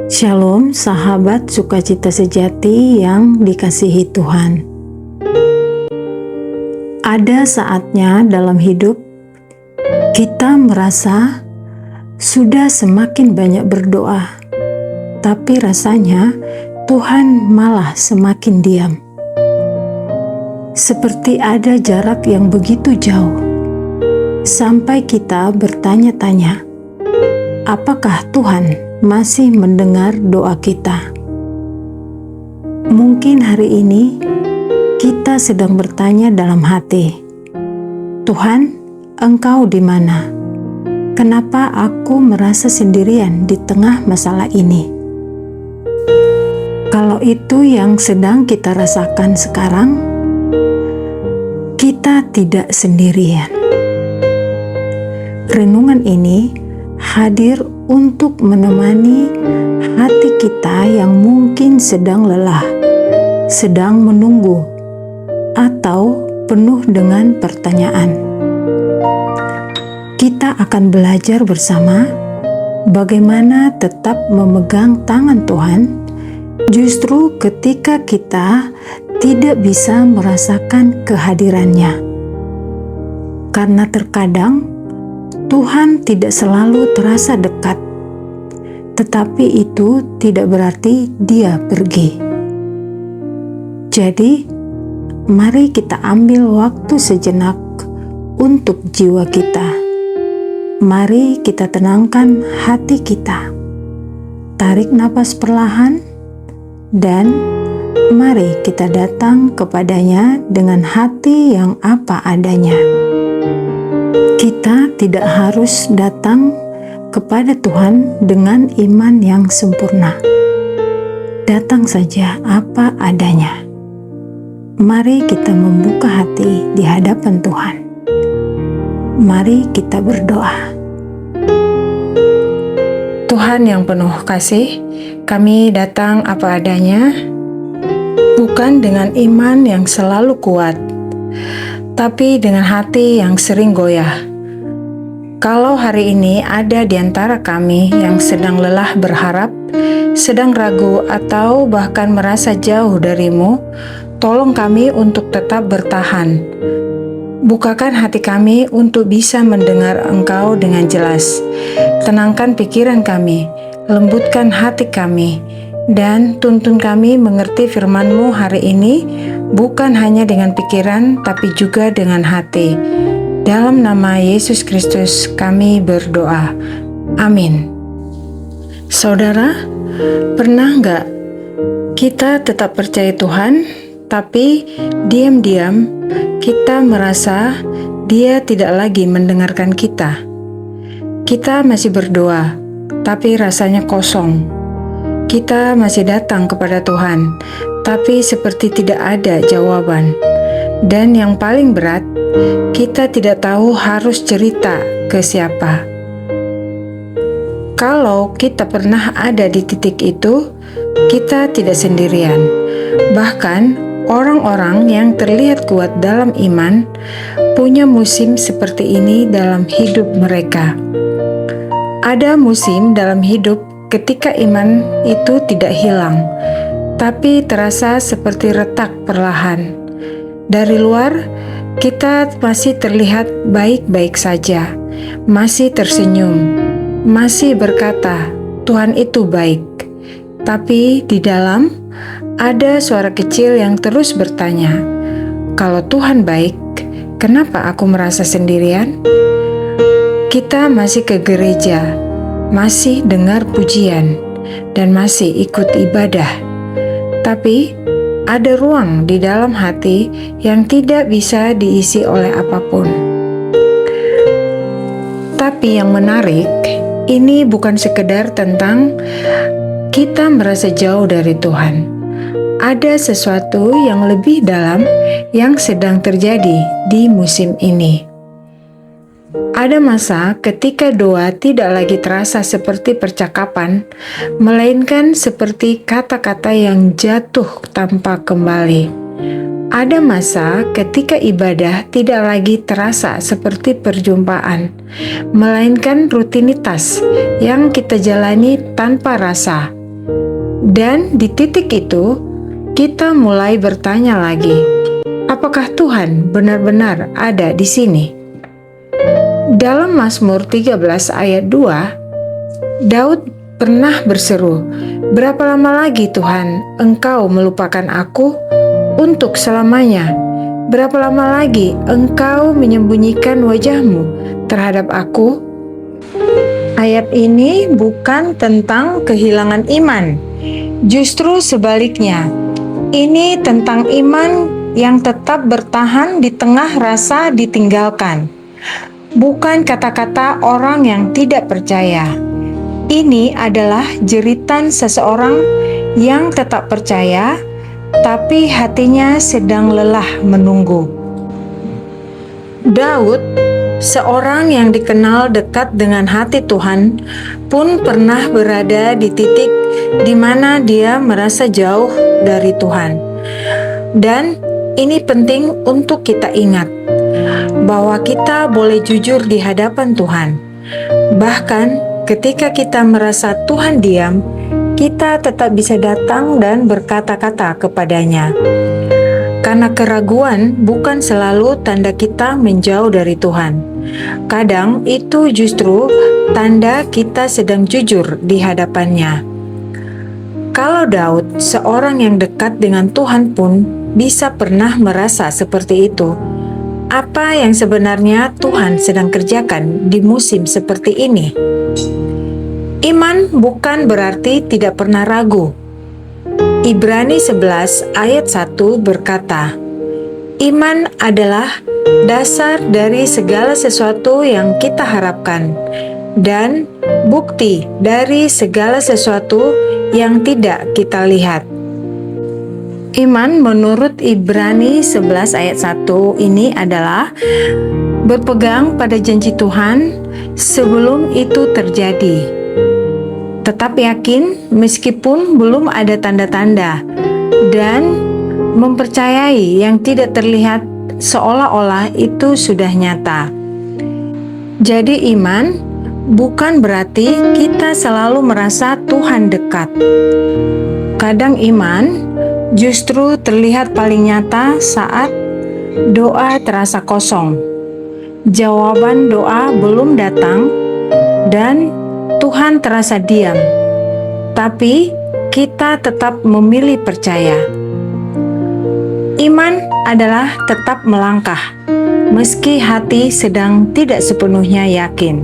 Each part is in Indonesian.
Shalom sahabat sukacita sejati yang dikasihi Tuhan. Ada saatnya dalam hidup kita merasa sudah semakin banyak berdoa, tapi rasanya Tuhan malah semakin diam. Seperti ada jarak yang begitu jauh, sampai kita bertanya-tanya, apakah Tuhan masih mendengar doa kita? Mungkin hari ini kita sedang bertanya dalam hati, Tuhan, Engkau di mana? Kenapa aku merasa sendirian di tengah masalah ini? Kalau itu yang sedang kita rasakan sekarang, kita tidak sendirian. Renungan ini hadir untuk menemani hati kita yang mungkin sedang lelah, sedang menunggu, atau penuh dengan pertanyaan. Kita akan belajar bersama bagaimana tetap memegang tangan Tuhan justru ketika kita tidak bisa merasakan kehadirannya. Karena terkadang Tuhan tidak selalu terasa dekat, tetapi itu tidak berarti Dia pergi. Jadi, mari kita ambil waktu sejenak untuk jiwa kita. Mari kita tenangkan hati kita. Tarik napas perlahan, dan mari kita datang kepadanya dengan hati yang apa adanya. Kita tidak harus datang kepada Tuhan dengan iman yang sempurna. Datang saja apa adanya. Mari kita membuka hati di hadapan Tuhan. Mari kita berdoa. Tuhan yang penuh kasih, kami datang apa adanya, bukan dengan iman yang selalu kuat, tapi dengan hati yang sering goyah. Kalau hari ini ada di antara kami yang sedang lelah berharap, sedang ragu atau bahkan merasa jauh darimu, tolong kami untuk tetap bertahan. Bukakan hati kami untuk bisa mendengar Engkau dengan jelas. Tenangkan pikiran kami, lembutkan hati kami, dan tuntun kami mengerti firman-Mu hari ini, bukan hanya dengan pikiran, tapi juga dengan hati. Dalam nama Yesus Kristus kami berdoa. Amin. Saudara, pernah nggak kita tetap percaya Tuhan, tapi diam-diam kita merasa Dia tidak lagi mendengarkan kita? Kita masih berdoa, tapi rasanya kosong. Kita masih datang kepada Tuhan, tapi seperti tidak ada jawaban. Dan yang paling berat, kita tidak tahu harus cerita ke siapa. Kalau kita pernah ada di titik itu, kita tidak sendirian. Bahkan orang-orang yang terlihat kuat dalam iman punya musim seperti ini dalam hidup mereka. Ada musim dalam hidup ketika iman itu tidak hilang, tapi terasa seperti retak perlahan. Dari luar, kita masih terlihat baik-baik saja, masih tersenyum, masih berkata, Tuhan itu baik. Tapi di dalam, ada suara kecil yang terus bertanya, kalau Tuhan baik, kenapa aku merasa sendirian? Kita masih ke gereja, masih dengar pujian, dan masih ikut ibadah. Tapi, ada ruang di dalam hati yang tidak bisa diisi oleh apapun. Tapi yang menarik, ini bukan sekedar tentang kita merasa jauh dari Tuhan. Ada sesuatu yang lebih dalam yang sedang terjadi di musim ini. Ada masa ketika doa tidak lagi terasa seperti percakapan, melainkan seperti kata-kata yang jatuh tanpa kembali. Ada masa ketika ibadah tidak lagi terasa seperti perjumpaan, melainkan rutinitas yang kita jalani tanpa rasa. Dan di titik itu, kita mulai bertanya lagi, apakah Tuhan benar-benar ada di sini? Dalam Mazmur 13 ayat 2, Daud pernah berseru, "Berapa lama lagi Tuhan Engkau melupakan aku untuk selamanya? Berapa lama lagi Engkau menyembunyikan wajah-Mu terhadap aku?" Ayat ini bukan tentang kehilangan iman, justru sebaliknya. Ini tentang iman yang tetap bertahan di tengah rasa ditinggalkan. Bukan kata-kata orang yang tidak percaya. Ini adalah jeritan seseorang yang tetap percaya, tapi hatinya sedang lelah menunggu. Daud, seorang yang dikenal dekat dengan hati Tuhan, pun pernah berada di titik di mana dia merasa jauh dari Tuhan. Dan ini penting untuk kita ingat, bahwa kita boleh jujur di hadapan Tuhan. Bahkan ketika kita merasa Tuhan diam, kita tetap bisa datang dan berkata-kata kepadanya. Karena keraguan bukan selalu tanda kita menjauh dari Tuhan. Kadang itu justru tanda kita sedang jujur di hadapannya. Kalau Daud, seorang yang dekat dengan Tuhan pun bisa pernah merasa seperti itu, apa yang sebenarnya Tuhan sedang kerjakan di musim seperti ini? Iman bukan berarti tidak pernah ragu. Ibrani 11 ayat 1 berkata, "Iman adalah dasar dari segala sesuatu yang kita harapkan dan bukti dari segala sesuatu yang tidak kita lihat." Iman menurut Ibrani 11 ayat 1 ini adalah berpegang pada janji Tuhan sebelum itu terjadi. Tetap yakin meskipun belum ada tanda-tanda, dan mempercayai yang tidak terlihat seolah-olah itu sudah nyata. Jadi iman bukan berarti kita selalu merasa Tuhan dekat. Kadang iman justru terlihat paling nyata saat doa terasa kosong, jawaban doa belum datang, dan Tuhan terasa diam. Tapi kita tetap memilih percaya. Iman adalah tetap melangkah, meski hati sedang tidak sepenuhnya yakin.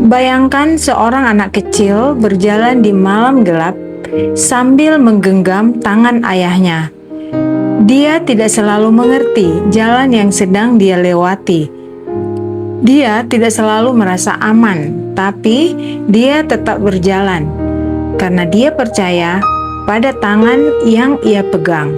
Bayangkan seorang anak kecil berjalan di malam gelap sambil menggenggam tangan ayahnya. Dia tidak selalu mengerti jalan yang sedang dia lewati. Dia tidak selalu merasa aman, tapi dia tetap berjalan karena dia percaya pada tangan yang ia pegang.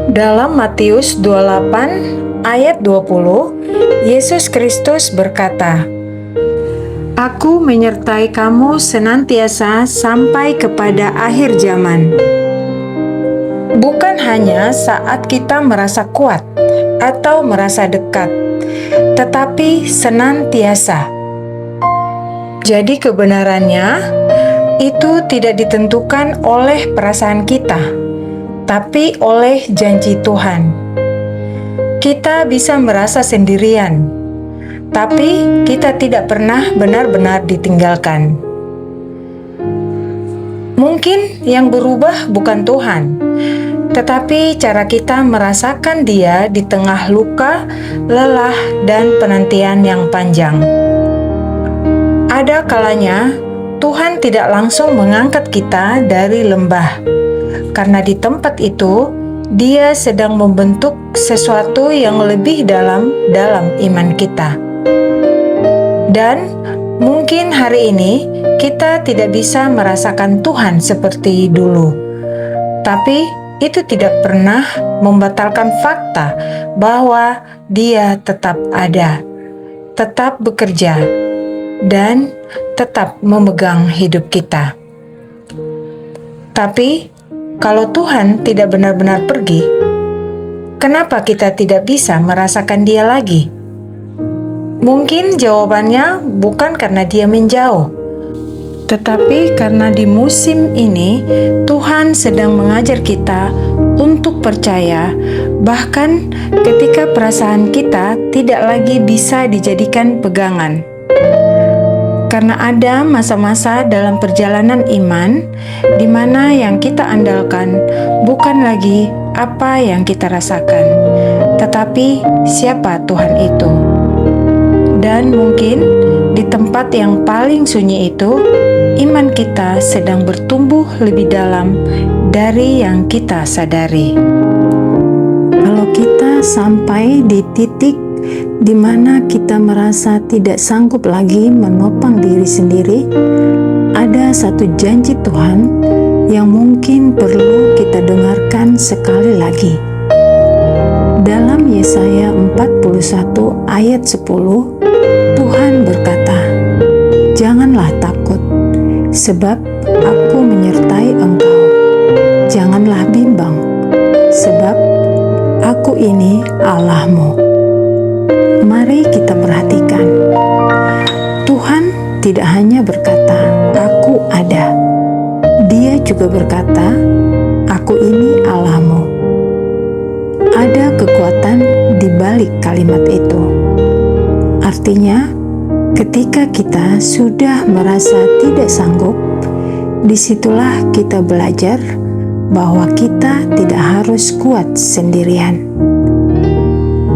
Dalam Matius 28 ayat 20, Yesus Kristus berkata, "Aku menyertai kamu senantiasa sampai kepada akhir zaman." Bukan hanya saat kita merasa kuat atau merasa dekat, tetapi senantiasa. Jadi kebenarannya itu tidak ditentukan oleh perasaan kita, tapi oleh janji Tuhan. Kita bisa merasa sendirian, tapi kita tidak pernah benar-benar ditinggalkan. Mungkin yang berubah bukan Tuhan, tetapi cara kita merasakan Dia di tengah luka, lelah, dan penantian yang panjang. Ada kalanya Tuhan tidak langsung mengangkat kita dari lembah, karena di tempat itu Dia sedang membentuk sesuatu yang lebih dalam iman kita. Dan mungkin hari ini kita tidak bisa merasakan Tuhan seperti dulu, tapi itu tidak pernah membatalkan fakta bahwa Dia tetap ada, tetap bekerja, dan tetap memegang hidup kita. Tapi kalau Tuhan tidak benar-benar pergi, kenapa kita tidak bisa merasakan Dia lagi? Mungkin jawabannya bukan karena Dia menjauh, Tetapi karena di musim ini Tuhan sedang mengajar kita untuk percaya, bahkan ketika perasaan kita tidak lagi bisa dijadikan pegangan. Karena ada masa-masa dalam perjalanan iman di mana yang kita andalkan bukan lagi apa yang kita rasakan, tetapi siapa Tuhan itu. Dan mungkin di tempat yang paling sunyi itu, iman kita sedang bertumbuh lebih dalam dari yang kita sadari. Kalau kita sampai di titik di mana kita merasa tidak sanggup lagi menopang diri sendiri, ada satu janji Tuhan yang mungkin perlu kita dengarkan sekali lagi. Dalam Yesaya 41 ayat 10, Tuhan berkata, "Janganlah takut, sebab Aku menyertai engkau. Janganlah bimbang, sebab Aku ini Allahmu." Mari kita perhatikan. Tuhan tidak hanya berkata, "Aku ada." Dia juga berkata, "Aku ini Allahmu." Ada kekuatan di balik kalimat itu. Artinya, ketika kita sudah merasa tidak sanggup, disitulah kita belajar bahwa kita tidak harus kuat sendirian.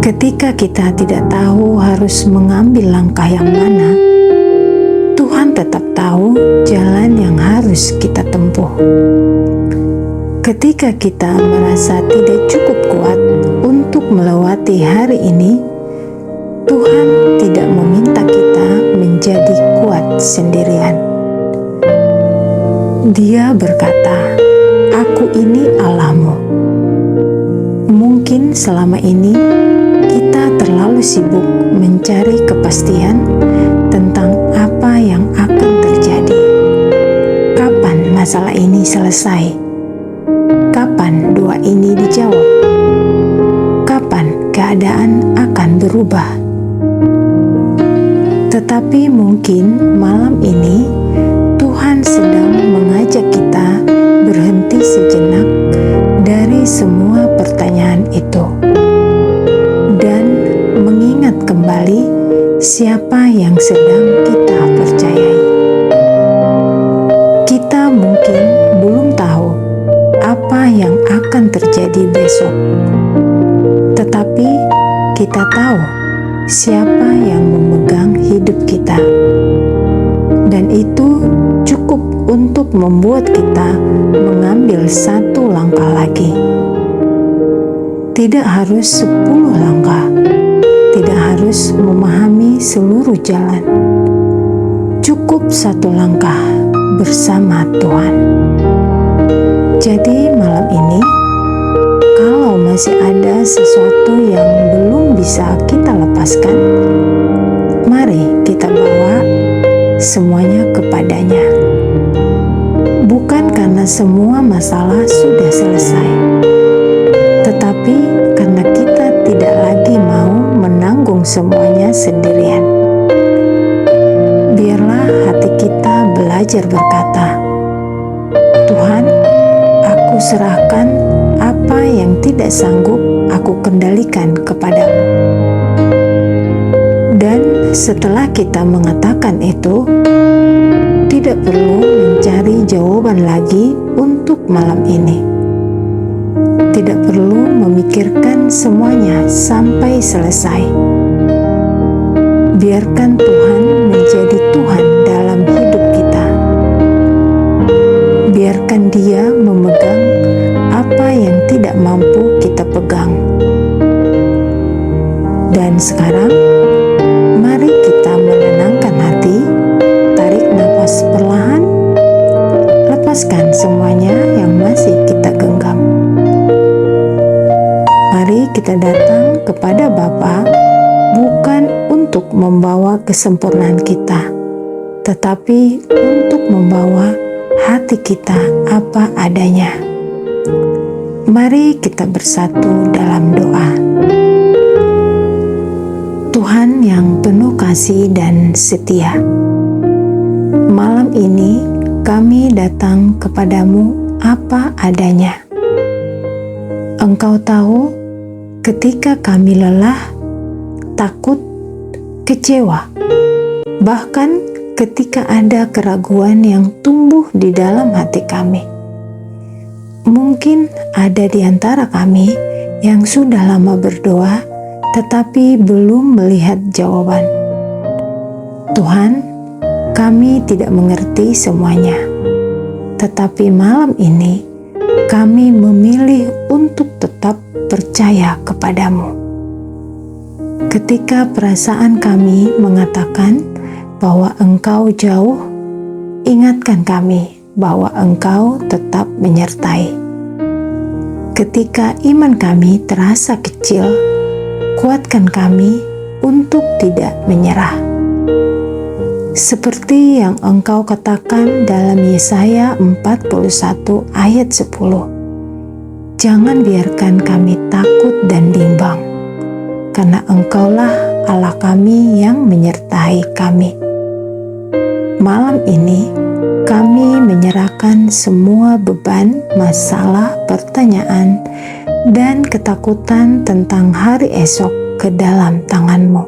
Ketika kita tidak tahu harus mengambil langkah yang mana, Tuhan tetap tahu jalan yang harus kita tempuh. Ketika kita merasa tidak cukup kuat untuk melewati hari ini, Tuhan tidak meminta kita menjadi kuat sendirian. Dia berkata, "Aku ini Allahmu." Mungkin selama ini kita terlalu sibuk mencari kepastian tentang apa yang akan terjadi. Kapan masalah ini selesai? Kapan doa ini dijawab? Kapan keadaan akan berubah? Tetapi mungkin malam ini Tuhan sedang mengajak kita berhenti sejenak dari semua pertanyaan itu dan mengingat kembali siapa yang sedang kita percayai. Kita mungkin belum tahu apa yang akan terjadi besok, tetapi kita tahu siapa yang memegang hidup kita, dan itu cukup untuk membuat kita mengambil satu langkah lagi. Tidak harus 10 langkah, tidak harus memahami seluruh jalan. Cukup satu langkah bersama Tuhan. Jadi malam ini, kalau masih ada sesuatu yang belum bisa kita lepaskan, mari kita bawa semuanya kepadanya. Bukan karena semua masalah sudah selesai, tetapi karena kita tidak lagi mau menanggung semuanya sendirian. Biarlah hati kita belajar berkata, "Tuhan, aku serahkan apa yang tidak sanggup aku kendalikan kepadamu." Dan setelah kita mengatakan itu, tidak perlu mencari jawaban lagi untuk malam ini. Tidak perlu memikirkan semuanya sampai selesai. Biarkan Tuhan menjadi Tuhan dalam hidup kita. Biarkan Dia memegang apa yang tidak mampu kita pegang. Dan sekarang, mari kita menenangkan hati, tarik nafas perlahan, lepaskan semuanya yang masih kita genggam. Mari kita datang kepada Bapa bukan untuk membawa kesempurnaan kita, tetapi untuk membawa hati kita apa adanya. Mari kita bersatu dalam doa. Tuhan yang penuh kasih dan setia, malam ini kami datang kepadamu apa adanya. Engkau tahu ketika kami lelah, takut, kecewa, bahkan ketika ada keraguan yang tumbuh di dalam hati kami. Mungkin ada di antara kami yang sudah lama berdoa tetapi belum melihat jawaban. Tuhan, kami tidak mengerti semuanya, tetapi malam ini kami memilih untuk tetap percaya kepadamu. Ketika perasaan kami mengatakan bahwa Engkau jauh, ingatkan kami bahwa Engkau tetap menyertai. Ketika iman kami terasa kecil, kuatkan kami untuk tidak menyerah. Seperti yang Engkau katakan dalam Yesaya 41 ayat 10. Jangan biarkan kami takut dan bimbang, karena Engkaulah Allah kami yang menyertai kami. Malam ini kami menyerahkan semua beban, masalah, pertanyaan, dan ketakutan tentang hari esok ke dalam tangan-Mu.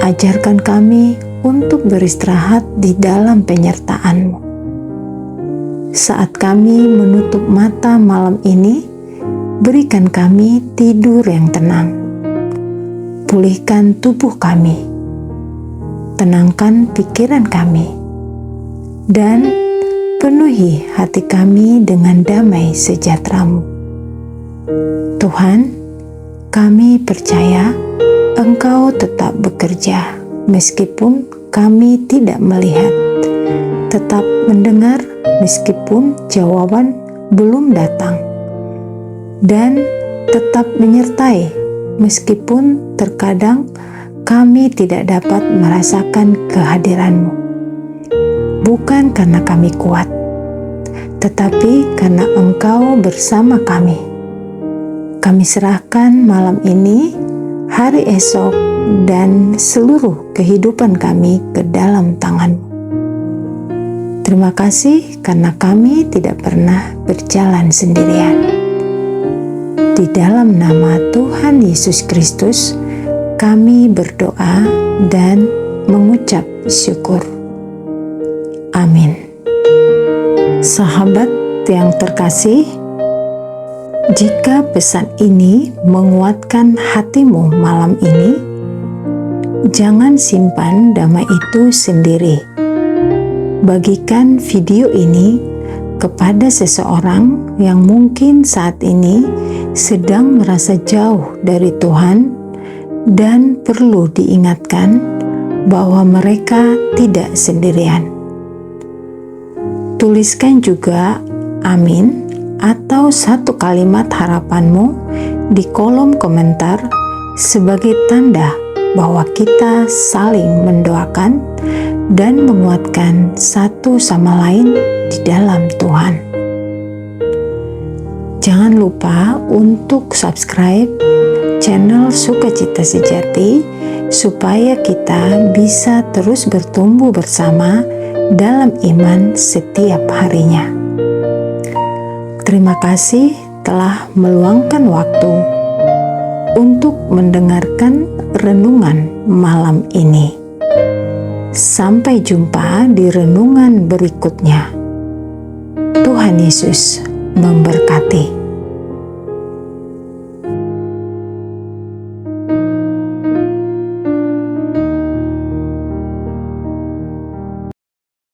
Ajarkan kami untuk beristirahat di dalam penyertaan-Mu. Saat kami menutup mata malam ini, berikan kami tidur yang tenang. Pulihkan tubuh kami, tenangkan pikiran kami, dan penuhi hati kami dengan damai sejahtera-Mu. Tuhan, kami percaya Engkau tetap bekerja meskipun kami tidak melihat, tetap mendengar meskipun jawaban belum datang, dan tetap menyertai meskipun terkadang kami tidak dapat merasakan kehadiran-Mu. Bukan karena kami kuat, tetapi karena Engkau bersama kami. Kami serahkan malam ini, hari esok, dan seluruh kehidupan kami ke dalam tangan-Mu. Terima kasih karena kami tidak pernah berjalan sendirian. Di dalam nama Tuhan Yesus Kristus, kami berdoa dan mengucap syukur. Amin. Sahabat yang terkasih, jika pesan ini menguatkan hatimu malam ini, jangan simpan damai itu sendiri. Bagikan video ini kepada seseorang yang mungkin saat ini sedang merasa jauh dari Tuhan dan perlu diingatkan bahwa mereka tidak sendirian. Tuliskan juga amin atau satu kalimat harapanmu di kolom komentar sebagai tanda bahwa kita saling mendoakan dan menguatkan satu sama lain di dalam Tuhan. Jangan lupa untuk subscribe channel Sukacita Sejati supaya kita bisa terus bertumbuh bersama dalam iman setiap harinya. Terima kasih telah meluangkan waktu untuk mendengarkan renungan malam ini. Sampai jumpa di renungan berikutnya. Tuhan Yesus memberkati.